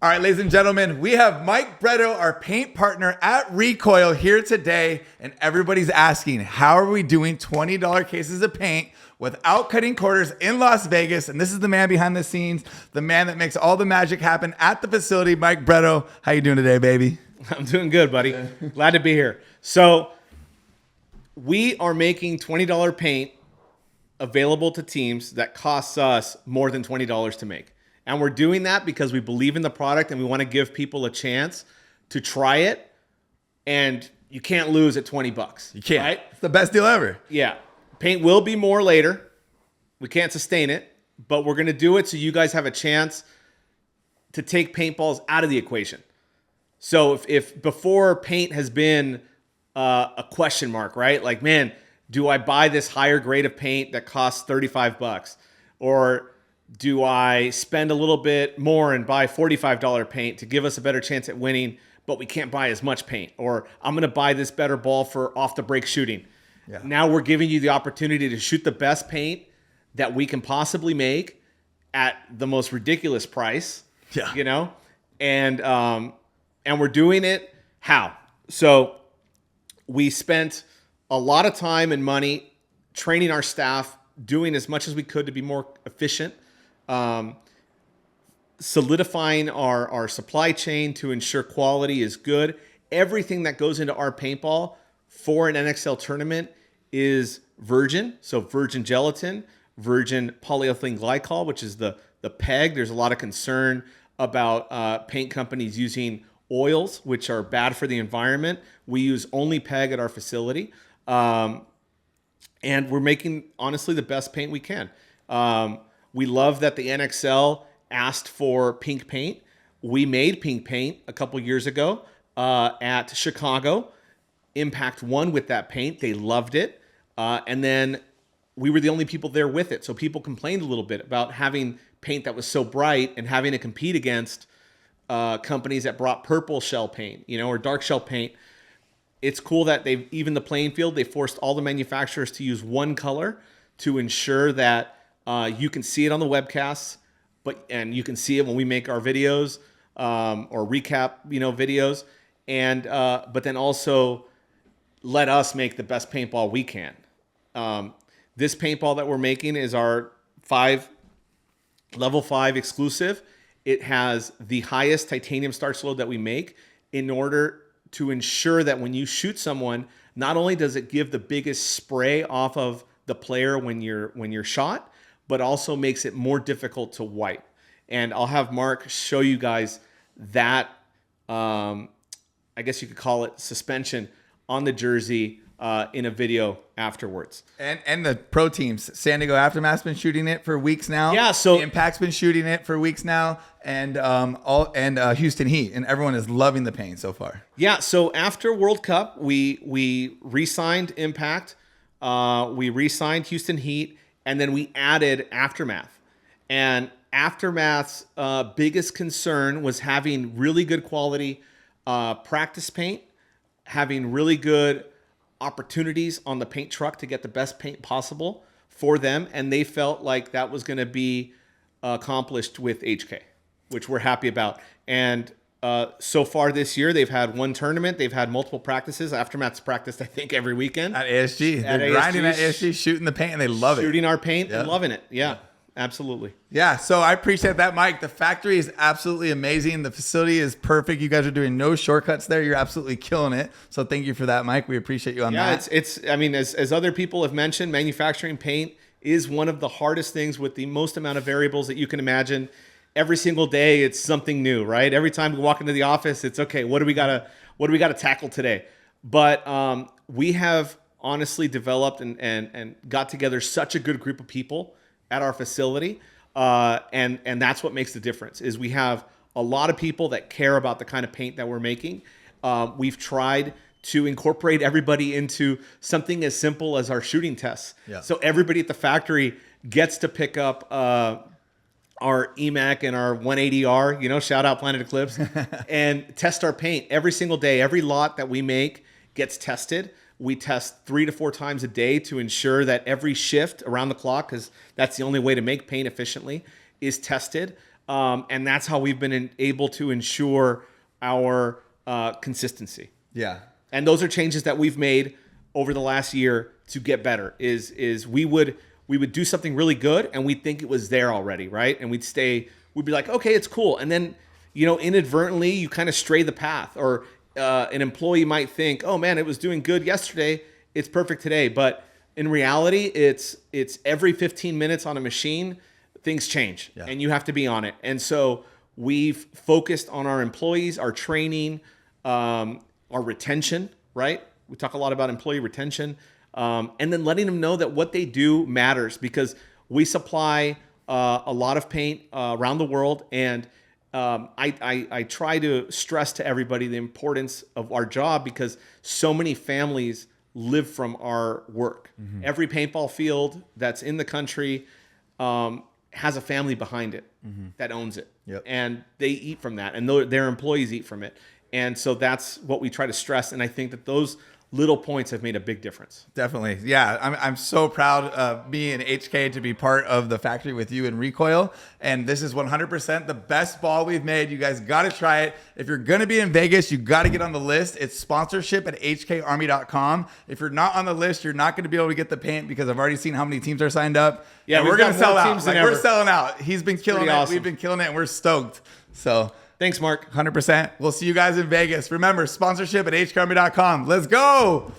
All right, ladies and gentlemen, we have Mike Breto, our paint partner at Recoil, here today. And everybody's asking, how are we doing $20 cases of paint without cutting corners in Las Vegas? And this is the man behind the scenes, the man that makes all the magic happen at the facility, Mike Breto. How you doing today, baby? I'm doing good, buddy. Glad to be here. So we are making $20 paint available to teams that costs us more than $20 to make. And we're doing that because we believe in the product and we want to give people a chance to try it. And you can't lose at 20 bucks. You can't. Right? It's the best deal ever. Yeah. Paint will be more later. We can't sustain it, but we're going to do it so you guys have a chance to take paintballs out of the equation. So if before paint has been a question mark, right? Like, man, do I buy this higher grade of paint that costs 35 bucks? Or do I spend a little bit more and buy $45 paint to give us a better chance at winning, but we can't buy as much paint? Or I'm going to buy this better ball for off the break shooting. Yeah. Now we're giving you the opportunity to shoot the best paint that we can possibly make at the most ridiculous price. Yeah. You know? And we're doing it how? So we spent a lot of time and money training our staff, doing as much as we could to be more efficient, solidifying our supply chain to ensure quality is good. Everything that goes into our paintball for an NXL tournament is virgin. So virgin gelatin, virgin polyethylene glycol, which is the PEG. There's a lot of concern about paint companies using oils, which are bad for the environment. We use only PEG at our facility. And we're making, honestly, the best paint we can. We love that the NXL asked for pink paint. We made pink paint a couple years ago at Chicago. Impact won with that paint. They loved it. And then we were the only people there with it. So people complained a little bit about having paint that was so bright and having to compete against companies that brought purple shell paint, or dark shell paint. It's cool that they've even the playing field. They forced all the manufacturers to use one color to ensure that you can see it on the webcasts, and you can see it when we make our videos or recap, videos, and but then also let us make the best paintball we can. This paintball that we're making is our level 5 exclusive. It has the highest titanium starch load that we make in order to ensure that when you shoot someone, not only does it give the biggest spray off of the player when you're shot, but also makes it more difficult to wipe. And I'll have Mark show you guys that, I guess you could call it suspension on the jersey in a video afterwards. And the pro teams, San Diego Aftermath's been shooting it for weeks now. Yeah, so the Impact's been shooting it for weeks now, and Houston Heat, and everyone is loving the paint so far. Yeah, so after World Cup, we re-signed Impact, we re-signed Houston Heat, and then we added Aftermath. And Aftermath's biggest concern was having really good quality practice paint, having really good opportunities on the paint truck to get the best paint possible for them, and they felt like that was going to be accomplished with HK, which we're happy about. And so far this year, they've had one tournament, they've had multiple practices. Aftermath's practiced, I think, every weekend at ASG. They're grinding at ASG, shooting the paint, and they love it. Shooting our paint and loving it. Yeah. Absolutely. Yeah, so I appreciate that, Mike. The factory is absolutely amazing. The facility is perfect. You guys are doing no shortcuts there. You're absolutely killing it. So thank you for that, Mike. We appreciate you on that. Yeah, it's. I mean, as other people have mentioned, manufacturing paint is one of the hardest things with the most amount of variables that you can imagine. Every single day, it's something new, right? Every time we walk into the office, it's okay. What do we gotta tackle today? But we have honestly developed and got together such a good group of people at our facility, and that's what makes the difference. Is we have a lot of people that care about the kind of paint that we're making. We've tried to incorporate everybody into something as simple as our shooting tests. Yeah. So everybody at the factory gets to pick up our EMAC and our 180R, shout out Planet Eclipse, and test our paint every single day. Every lot that we make gets tested. We test 3 to 4 times a day to ensure that every shift around the clock, because that's the only way to make paint efficiently, is tested. And that's how we've been able to ensure our consistency. Yeah. And those are changes that we've made over the last year to get better. Is we would do something really good and we'd think it was there already, right? And we'd be like, okay, it's cool. And then, inadvertently you kind of stray the path, or an employee might think, oh man, it was doing good yesterday, it's perfect today. But in reality, it's every 15 minutes on a machine, things change, and you have to be on it. And so we've focused on our employees, our training, our retention, right? We talk a lot about employee retention, and then letting them know that what they do matters, because we supply a lot of paint around the world. And I try to stress to everybody the importance of our job, because so many families live from our work. Every paintball field that's in the country has a family behind it that owns it. And they eat from that, and their employees eat from it. And so that's what we try to stress. And I think that those little points have made a big difference. Definitely. Yeah. I'm so proud of me and HK to be part of the factory with you in Recoil. And this is 100% the best ball we've made. You guys got to try it. If you're going to be in Vegas, you got to get on the list. It's sponsorship at hkarmy.com. If you're not on the list, you're not going to be able to get the paint, because I've already seen how many teams are signed up. Yeah, and we're going to sell out. We're selling out. He's been killing it. Awesome. We've been killing it, and we're stoked. So thanks, Mark. 100%. We'll see you guys in Vegas. Remember, sponsorship at hkarmy.com. Let's go.